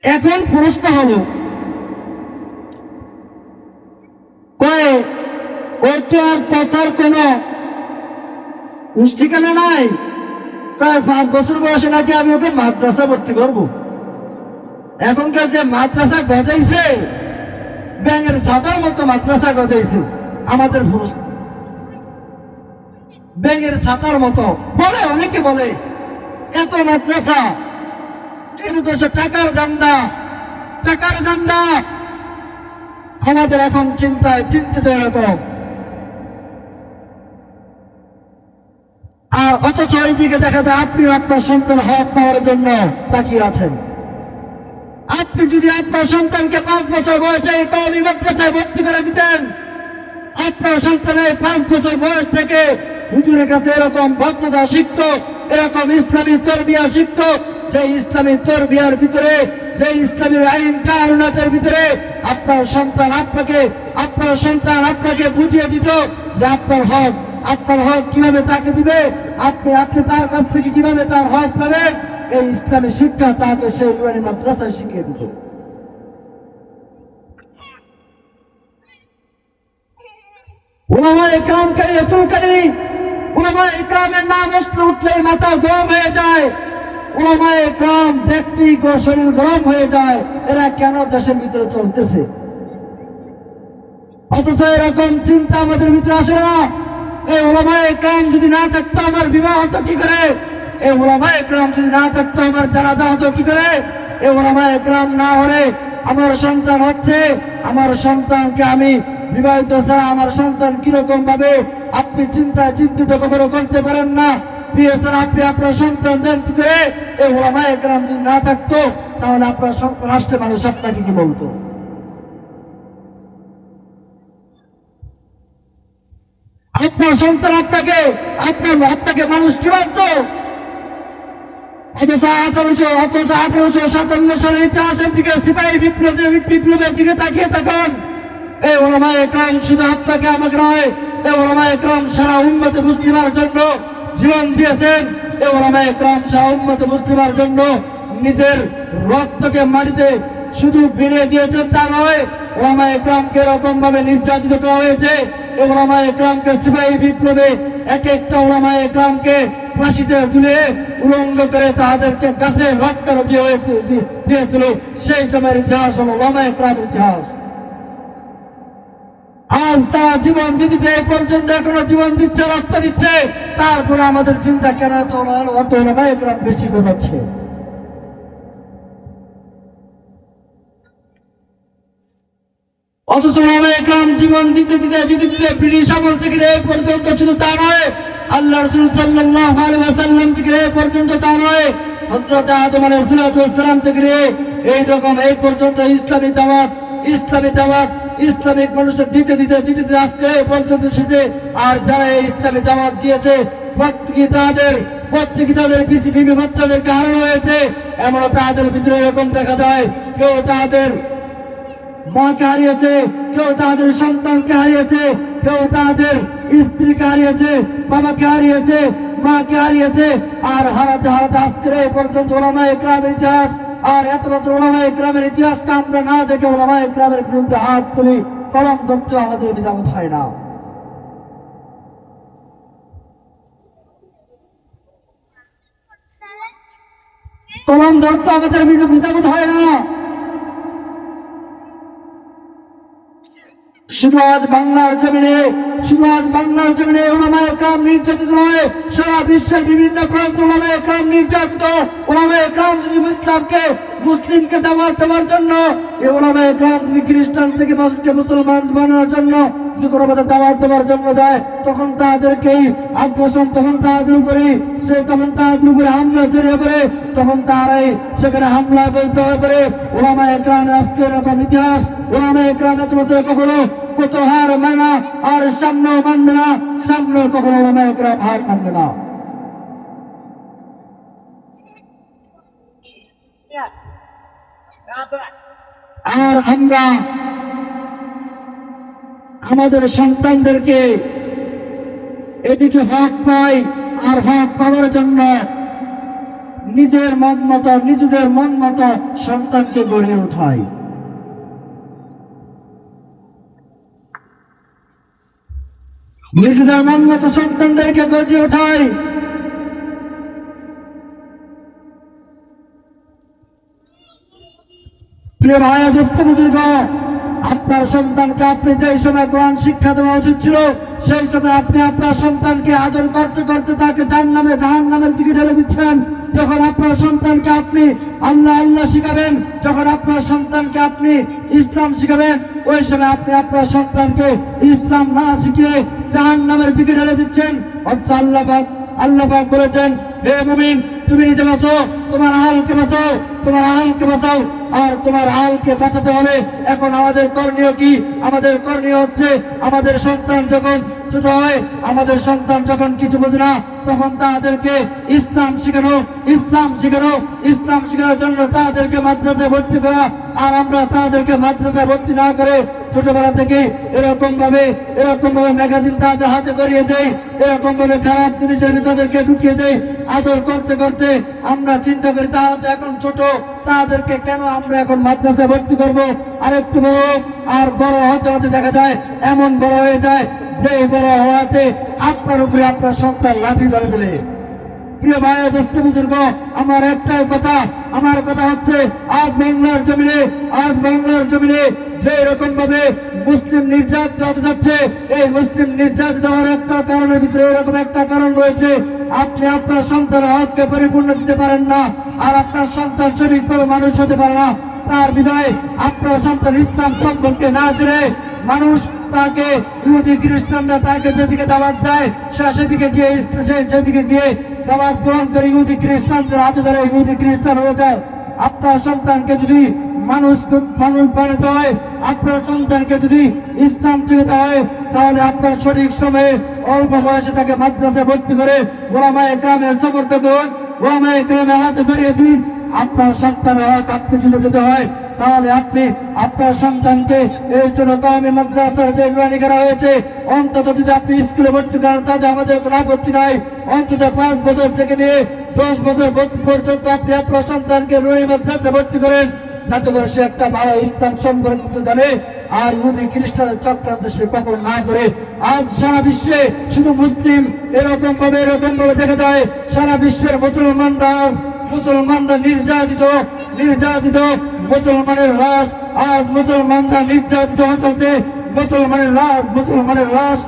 এখন প্রশ্ন হলো, কয়ে ও তো আর কথার কোন ঠিকানা নাই, কয়ে 5 বছর বয়সে নাকি আমি ওকে মাদ্রাসা ভর্তি করব। এখনকার যে মাদ্রাসা গজাইছে, ব্যাঙের ছাতার মতো মাদ্রাসা গজাইছে আমাদের পুরুষ, ব্যাঙের ছাতার মতো বলে, অনেকে বলে এত মাদ্রাসা, কিন্তু তো টাকার ধান্দা, টাকার ধান্দা আমাদের এখন চিন্তিত এরকম। আর অথচ এইদিকে দেখা যায় আপনি আপনার সন্তান হক পাওয়ার জন্য তাকিয়ে আছেন। আপনি যদি আপনার সন্তানকে 5 বছর বয়সে কওমি মাদ্রাসায় ভর্তি করে দিতেন, আপনার সন্তানের 5 বছর বয়স থেকে হুজুরের কাছে এরকম ভদ্রতা শিখত, এরকম ইসলামী তরবিয়া শিখত, যে ইসলামী তরবিয়ার ভিতরে, যে ইসলামী আইন কানুনের ভিতরে আপনার সন্তান আপনাকে বুঝিয়ে দিত যে আপনার হক কিভাবে তাকে দিবে, আপনি তার কাছ থেকে কিভাবে তার হক পাবেন, এই ইসলামী শিক্ষা তাকে সেই নুরানি মাদ্রাসায় শিখিয়ে দিত। উলামায়ে কেরামকে চুলকানি, উলামায়ে কেরামের নাম উঠলেই মাথা গরম হয়ে যায়, উলামায়ে কেরাম দেখতেই শরীর গরম হয়ে যায়। এরা কেন দেশের ভিতরে চলতেছে? অথচ এরকম চিন্তা আমাদের ভিতরে আসে না। এই উলামায়ে কেরাম যদি না থাকতো আমার বিবাহ হতো কি করে? এই উলামায়ে কেরাম যদি না থাকতো আমার জানাজা হতো কি করে? এই উলামায়ে কেরাম না হলে আমার সন্তান হচ্ছে, আমার সন্তানকে আমি বিবাহিত ছাড়া আমার সন্তান কিরকম ভাবে, আপনি চিন্তিত কখনো করতে পারেন না। বিয়ে ছাড়া আপনি আপনার সন্তান দেন কি করে? এই উলামায়ে কেরাম যদি না থাকতো তাহলে আপনার সন্তান আসলে মানুষ আপনাকে কি বলতো? আপনার সন্তান আপনাকে মানুষ কি বাঁচত? অথচ 1857 সালের ইতিহাসের দিকে, সিপাহী বিপ্লবের দিকে তাকিয়ে থাকুন। এই উলামায়ে কেরাম শুধু আপনাকে আমাকে নয়, এই উলামায়ে কেরাম সারা উম্মতে মুসলিমার জন্য জীবন দিয়েছেন। এই উলামায়ে কেরাম সারা উম্মতে মুসলিমার জন্য নিজের রক্তকে মাটিতে শুধু বিলিয়ে দিয়েছেন তা নয়, উলামায়ে কেরামকে এরকম ভাবে নির্যাতিত করা হয়েছে। এই উলামায়ে কেরামকে সিপাহী বিপ্লবে এক একটা উলামায়ে কেরামকে ফাঁসিতে ঝুলিয়ে উলঙ্গ করে তাদেরকে গাছে রক্তারো দিয়েছিল। সেই সময়ের ইতিহাস হল উলামায়ে কেরামের ইতিহাস। আজ তারা জীবন দিতে পর্যন্ত এখনো জীবন দিচ্ছে, রক্ত দিচ্ছে, তারপরে আমাদের চিন্তা কেন অত উলামায়ে কেরাম বেশি বোঝাচ্ছে? অথচ উলামায়ে কেরাম জীবন দিতে ব্রিটিশ আমল থেকে এই পর্যন্ত, শুধু তা নয়, আল্লাহ রাসূল সাল্লাল্লাহু আলাইহি ওয়াসাল্লাম থেকে এই পর্যন্ত তা নয়, হযরত আদম আলাইহিস সালাম থেকে এই রকম এই পর্যন্ত ইসলামী দাওয়াত ইসলামিক মানুষের দিতে আজকে এই পর্যন্ত এসেছে। আর যারা এই ইসলামী দাওয়াত দিয়েছে প্রত্যেকে তাদের বিবি বাচ্চাদেরকে হারানো হয়েছে। এমন তাদের ভিতরে এরকম দেখা যায়, কেউ তাদের মাকে হারিয়েছে, কেউ তাদের সন্তানকে হারিয়েছে, কেউ তাদের স্ত্রীকে হারিয়েছে, বাবাকে হারিয়েছে, মাকে হারিয়েছে। আর হারাতে আজকের এই পর্যন্ত উলামায়ে কেরামের ইতিহাস, আর এত বছর উলামায়ে কেরামের ইতিহাসটা আমরা না দেখে উলামায়ে কেরামের বিরুদ্ধে হাত তুলি, কলম ধরতে আমাদের বিধান হয় না। কলম ধরতে আমাদের বিধান হয় না। শুধু আজ বাংলার জমিনে উলামায়ে কেরাম নির্যাতিত নয়, সারা বিশ্বের বিভিন্ন প্রান্তে উলামায়ে কেরাম নির্যাতিত। উলামায়ে কেরাম যদি মুসলিমকে দাওয়াত দেওয়ার জন্য, এই উলামায়ে কেরাম যদি খ্রিস্টান থেকে মুসলমান বানানোর জন্য যদি কোনো দাওয়াত দেওয়ার জন্য যায়, তখন তাদেরকেই আগ্রাসন, তখন তাদের উপরে হামলা জড়িয়ে পড়ে, তখন তারাই সেখানে হামলা বলতে হয়ে পড়ে। উলামায়ে কেরামের আজকে এরকম ইতিহাস, উলামায়ে কেরাম এত বছর কখনো কত হার মানে না, আর সামনেও মানবে না, সামনে কখনো উলামায়ে কেরাম হার মানবে না। আর আমরা আমাদের সন্তানদেরকে এদিকে হক পাই, আর হক পাওয়ার জন্য নিজেদের মন মতো সন্তানকে গড়ে ওঠায়। নিজেদের মন মতো সন্তানদেরকে গড়ে ওঠায়। প্রিয় ভাই দোস্ত বুজুর্গ, আপনার সন্তানকে আপনি যে সময় কোরআন শিক্ষা দেওয়া উচিত ছিল, সেই সময় আপনি আপনার সন্তানকে আদর করতে করতে তাকে জাহান্নামের দিকে ঢেলে দিচ্ছেন। যখন আপনার সন্তানকে আপনি আল্লাহ আল্লাহ শিখাবেন, যখন আপনার সন্তানকে আপনি ইসলাম শিখাবেন, ওই সময় আপনি আপনার সন্তানকে ইসলাম না শিখিয়ে জাহান্নামের দিকে ঢেলে দিচ্ছেন। অথচ আল্লাহ পাক বলেছেন, হে মুমিন, তুমি নিজে বাঁচো, তোমার আহলকে বাঁচাও, তোমার আহলকে বাঁচাও। আর তোমার আহলকে বাঁচাতে হলে এখন আমাদের করণীয় কি? আমাদের করণীয় হচ্ছে আমাদের সন্তান যখন ছোট হয়, আমাদের সন্তান যখন কিছু বোঝে না, তখন তাদেরকে ইসলাম শেখানোর জন্য তাদেরকে মাদ্রাসায় ভর্তি করা। আর আমরা তাদেরকে মাদ্রাসায় ভর্তি না করে ছোটবেলা থেকে এরকম ভাবে ম্যাগাজিন তাদের হাতে ধরিয়ে দেয়, এরকম ভাবে খারাপ জিনিসের তাদেরকে ঢুকিয়ে দেয়। আদর করতে করতে আমরা চিন্তা করি তারা তো এখন ছোট, তাদেরকে কেন আমরা এখন মাদ্রাসায় ভর্তি করবো? আর একটু বড় আর বড় হতে হতে দেখা যায় এমন বড় হয়ে যায় যে বড় হওয়াতে আপনার উপরে আপনার সন্তান লাঠি ধরে ফেলে। প্রিয় ভাই দোস্ত বুজুর্গ, আমার একটাই কথা, আমার কথা হচ্ছে আজ বাংলার জমিনে যে এরকম ভাবে মুসলিম নির্যাতিত হতে যাচ্ছে, এই মুসলিম নির্যাতিত হওয়ার একটা কারণের ভিতরে এরকম একটা কারণ রয়েছে, আপনি আপনার সন্তানের হককে পরিপূর্ণ দিতে পারেন না, আর আপনার সন্তান সঠিকভাবে মানুষ হতে পারে না। তার বিদায় আপনার সন্তান ইসলাম সম্পর্কে না জেনে মানুষ তাকে ইহুদি খ্রিস্টানরা তাকে যেদিকে দাওয়াত দেয় সেদিকে গিয়ে দাওয়াত গ্রহণ করে ইহুদি খ্রিস্টানদের হাতে ধরে ইহুদি খ্রিস্টান হয়ে যায়। আপনার সন্তানকে যদি মানুষ বানাতে হয়, আপনার সন্তানকে যদি ইসলাম শিখাতে হয়, তাহলে আপনার সঠিক সময়ে অল্প বয়সে তাকে মাদ্রাসায় ভর্তি করে ওলামায়ে কেরামের সপর্দ করুন, ওলামায়ে কেরামের হাতে ধরিয়ে দিন। আপনার সন্তানের হক আপনি যদি দিতে হয়, তাহলে আপনি আপনার সন্তানকে এই জন্য কওমি মাদ্রাসার যে নির্মাণ করা হয়েছে, অন্তত যদি আপনি স্কুলে ভর্তি করেন তাতে আমাদের কোনো আপত্তি নাই। অন্তত 5 বছর থেকে নিয়ে 10 বছর পর্যন্ত আপনি আপনার সন্তানকে নুরানি মাদ্রাসায় ভর্তি করেন, যাতে করে সে একটা ভালো ইসলাম সম্পর্কে কিছু জানে, আর ইহুদি খ্রিস্টানের চক্রান্ত সে কখন না করে। আজ সারা বিশ্বে শুধু মুসলিম এরকম ভাবে দেখা যায়, সারা বিশ্বের মুসলমানরা নির্যাতিত মুসলমানের লাশ, আজ মুসলমানরা নির্যাতিত হতে মুসলমানের লাশ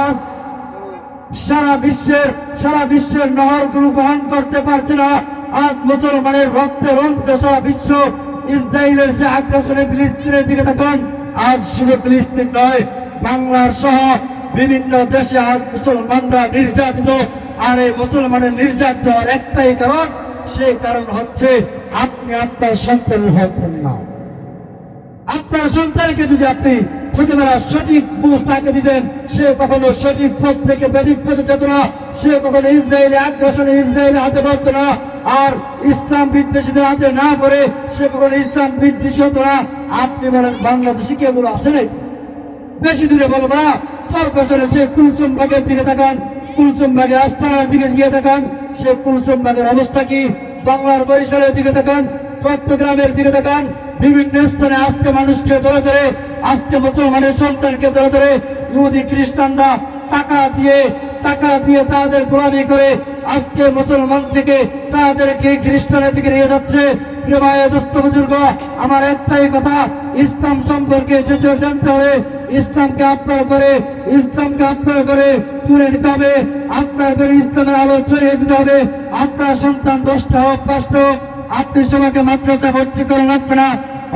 আজ সারা বিশ্বের নহরগুলো গ্রহণ করতে পারছে না। আজ মুসলমানের রক্তে রঞ্জিত সারা বিশ্ব। ইসরায়েলের সে আগ্রাসনে ফিলিস্তিনের দিকে তাকান। আজ শুধু ফিলিস্তিন নয়, বাংলার সহ বিভিন্ন দেশে আজ মুসলমানরা নির্যাতিত। আর এই মুসলমানের নির্যাতিত হওয়ার একটাই কারণ, সেই কারণ হচ্ছে আপনি আপনার সন্তানের হক দেন না। আপনার সন্তানকে যদি আপনি ছোটবেলা সঠিক বুঝ তাকে দিতেন, সে কখনো সঠিক পথ থেকে বেঠিক পথে যেত না, সে কখনো ইসরায়েলের আগ্রাসনে ইসরায়েলের হাতে পড়তো না, আর ইসলাম বিদ্বেষীদের হাতে না পড়ে সে কখনো ইসলাম বিদ্বেষী হতো না। আপনি বলেন বাংলাদেশে কেগুলো আছে না? বেশি দূরে বলবো না, 4 বছরে সে কুলসুম বাগের দিকে তাকান, কুলসুম বাগের আস্তানার দিকে গিয়ে তাকান, সে কুলসুম বাগের অবস্থা কি? বাংলার বরিশালের দিকে তাকান, চট্টগ্রামের দিকে তাকান, বিভিন্ন স্থানে আজকে মানুষকে ধরে আজকে মুসলমানের সন্তানকে ধরে ইহুদি খ্রিস্টানরা টাকা দিয়ে তাদের গোলামি করে আজকে মুসলমান থেকে তাদেরকে খ্রিস্টানের দিকে নিয়ে যাচ্ছে। প্রিয় ভাই দোস্ত বুজুর্গ, আমার একটাই কথা, ইসলাম সম্পর্কে যেটা জানতে হবে, ইসলামকে আপনার করে তুলে নিতে হবে, আপনার করে ইসলামের আলো ছড়িয়ে দিতে হবে। আপনার সন্তান 10টা হোক 5টা হোক, আপনি সবাইকে মাদ্রাসায় ভর্তি করে লাগবে না,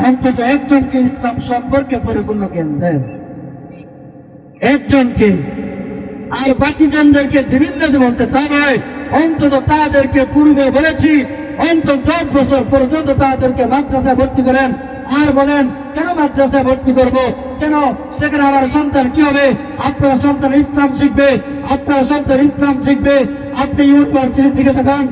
অন্তত একজনকে ইসলাম সম্পর্কে পরিপূর্ণ জ্ঞান দেন, একজনকে। আর বাকি জনদেরকে বিভিন্ন যে বলতে তা নয়, অন্তত তাদেরকে পূর্বে বলেছি অন্তত 10 বছর পর্যন্ত তাদেরকে মাদ্রাসায় ভর্তি করেন। আর বলেন কেন মাদ্রাসায় ভর্তি করব, কেন সেখানে আমার সন্তান কি হবে? আপনার সন্তান ইসলাম শিখবে, আপনি ইউনিভার্সিটির দিকে তাকান,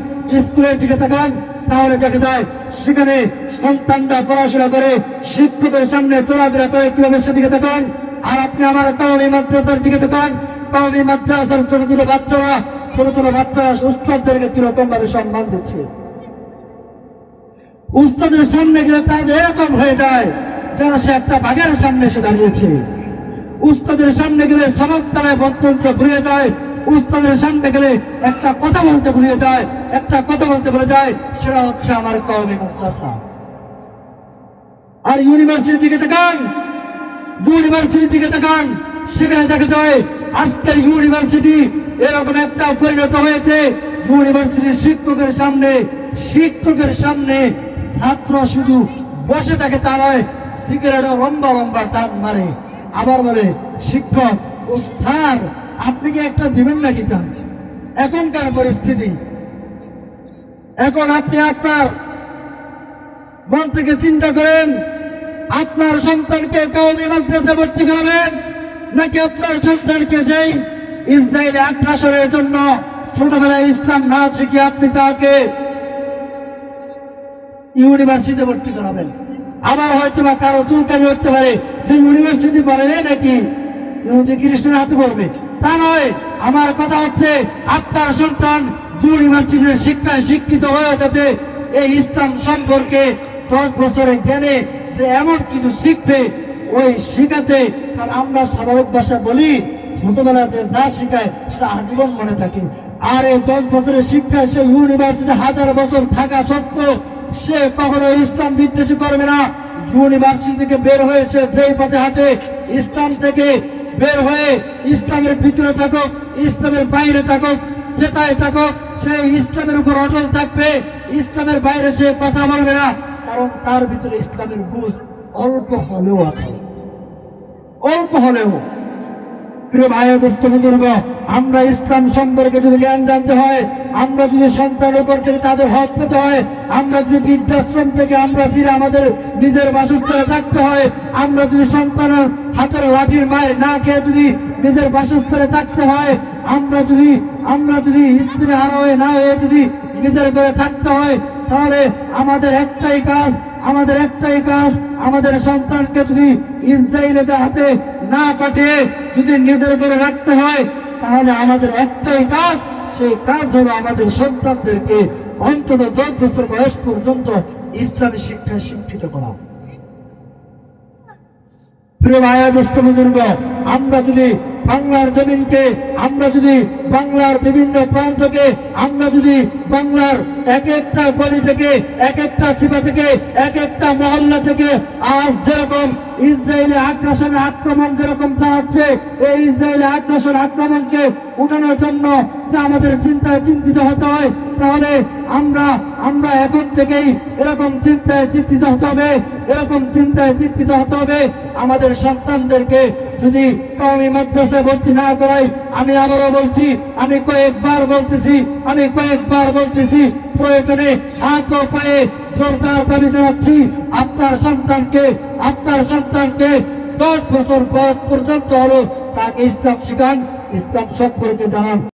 স্কুলের দিকে তাকান, তাহলে দেখা যায় সেখানে সন্তানরা পড়াশোনা করে শিক্ষকের সামনে চলাফেরা করে কিভাবে সেদিকে তাকান। আর আপনি আমার কওমি মাদ্রাসার দিকে তাকান, কওমি মাদ্রাসার ছোট ছোট বাচ্চারা উস্তাদদেরকে কিরকম ভাবে সম্মান দিচ্ছে। উস্তাদের সামনে গেলে তাদের এরকম হয়ে যায় যেন সে একটা বাঘের সামনে এসে দাঁড়িয়েছে। উস্তাদের সামনে গেলে সনদ তারায় বক্তব্য ভুলে যায়। উস্তাদের সামনে গেলে একটা কথা বলতে ভুলে যায়, একটা কথা বলতে ভুলে যায়, সেটা হচ্ছে আমার কওমি মাদ্রাসা। আর ইউনিভার্সিটির দিকে তাকান, ইউনিভার্সিটির দিকে তাকান, সেখানে দেখা যায় আজকের ইউনিভার্সিটি এরকম একটা পরিণত হয়েছে। ইউনিভার্সিটির শিক্ষকের সামনে ছাত্র শুধু বসে থাকে তা নয়, সিগারেটও লম্বা লম্বা টান মারে। আবার বলে শিক্ষক ও স্যার আপনি কি একটা দিবেন নাকি টান? এখনকার পরিস্থিতি, এখন আপনি আপনার মন থেকে চিন্তা করেন, আপনার সন্তানকে কওমি মাদ্রাসায় ভর্তি করাবেন নাকি আপনার সন্তানকে যেই ইসরায়েলি আগ্রাসনের জন্য ছোটবেলায় ইসলাম না শিখে আপনি তাকে ইউনিভার্সিটিতে ভর্তি করাবেন? আবার হয়তো বা কারো চুলকানি হতে পারে যে ইউনিভার্সিটি পড়ে নাকি ইহুদি খ্রিস্টানের হাতে পড়বে, তা নয়। আমার কথা হচ্ছে আপনার সন্তান ইউনিভার্সিটির শিক্ষায় শিক্ষিত হয়ে যাতে এই ইসলাম সম্পর্কে 10 বছরের জ্ঞানে যে এমন কিছু শিখবে ওই শিখাতে। কারণ আমরা স্বাভাবিক ভাষা বলি ছোটবেলা যে যা শিখায় সেটা আজীবন মনে থাকে। আর এই 10 বছরের শিক্ষায় সে ইউনিভার্সিটি 1000 বছর থাকা সত্ত্বেও সে কখনো ইসলাম বিদ্বেষী করবে না। ইউনিভার্সিটি থেকে বের হয়ে সে যেই পথে হাঁটে, ইসলাম থেকে বের হয়ে ইসলামের ভিতরে থাকুক, ইসলামের বাইরে থাকুক, যেটাই থাকুক, সে ইসলামের উপর অটল থাকবে। ইসলামের বাইরে সে কথা বলবে না, কারণ তার ভিতরে ইসলামের বুঝ অল্প হলেও আছে, অল্প হলেও। প্রিয় ভাই দোস্ত বুজুর্গ, আমরা ইসলাম সম্পর্কে যদি জ্ঞান জানতে হয়, আমরা যদি সন্তানের উপর থেকে তাদের হক পেতে হয়, আমরা যদি বৃদ্ধাশ্রম থেকে আমরা ফিরে আমাদের নিজের বাসস্থানে থাকতে হয়, আমরা যদি সন্তানের হাতের লাঠির মায়ের না খেয়ে যদি নিজের বাসস্থানে থাকতে হয়, আমরা যদি স্ত্রী হারা হয়ে না হয়ে যদি নিজের ঘরে থাকতে হয়, তাহলে আমাদের একটাই কাজ, আমাদের সন্তানকে যদি ইসরায়েলের হাতে না পাঠিয়ে যদি নিজের ঘরে রাখতে হয়, তাহলে আমাদের একটাই কাজ, সেই কাজ হলো আমাদের সন্তানদেরকে অন্তত 10 বছর বয়স পর্যন্ত ইসলামী শিক্ষায় শিক্ষিত করা। প্রিয় ভাই দোস্ত বুজুর্গ, আমরা যদি বাংলার জমিনকে, আমরা যদি বাংলার বিভিন্ন প্রান্তকে, আমরা যদি বাংলার এক একটা গলি থেকে, এক একটা চিপা থেকে, এক একটা মহল্লা থেকে আজ যেরকম ইসরায়েলি আক্রমণ যেরকম চালাচ্ছে, এই ইসরায়েলি আক্রমণকে উঠানোর জন্য আমাদের চিন্তিত হতে হয়, তাহলে আমরা এখন থেকেই এরকম চিন্তায় চিন্তিত হতে হবে। আমাদের সন্তানদেরকে যদি কওমি মাদ্রাসায় ভর্তি না করাই, আমি আবারও বলছি, আমি কয়েকবার বলতেছি, প্রয়োজনে হাত ও পায়ে জোরদার দাবি জানাচ্ছি, আপনার সন্তানকে 10 বছর বয়স পর্যন্ত হলো তাকে ইসলাম শিখান, ইসলাম সম্পর্কে জানান।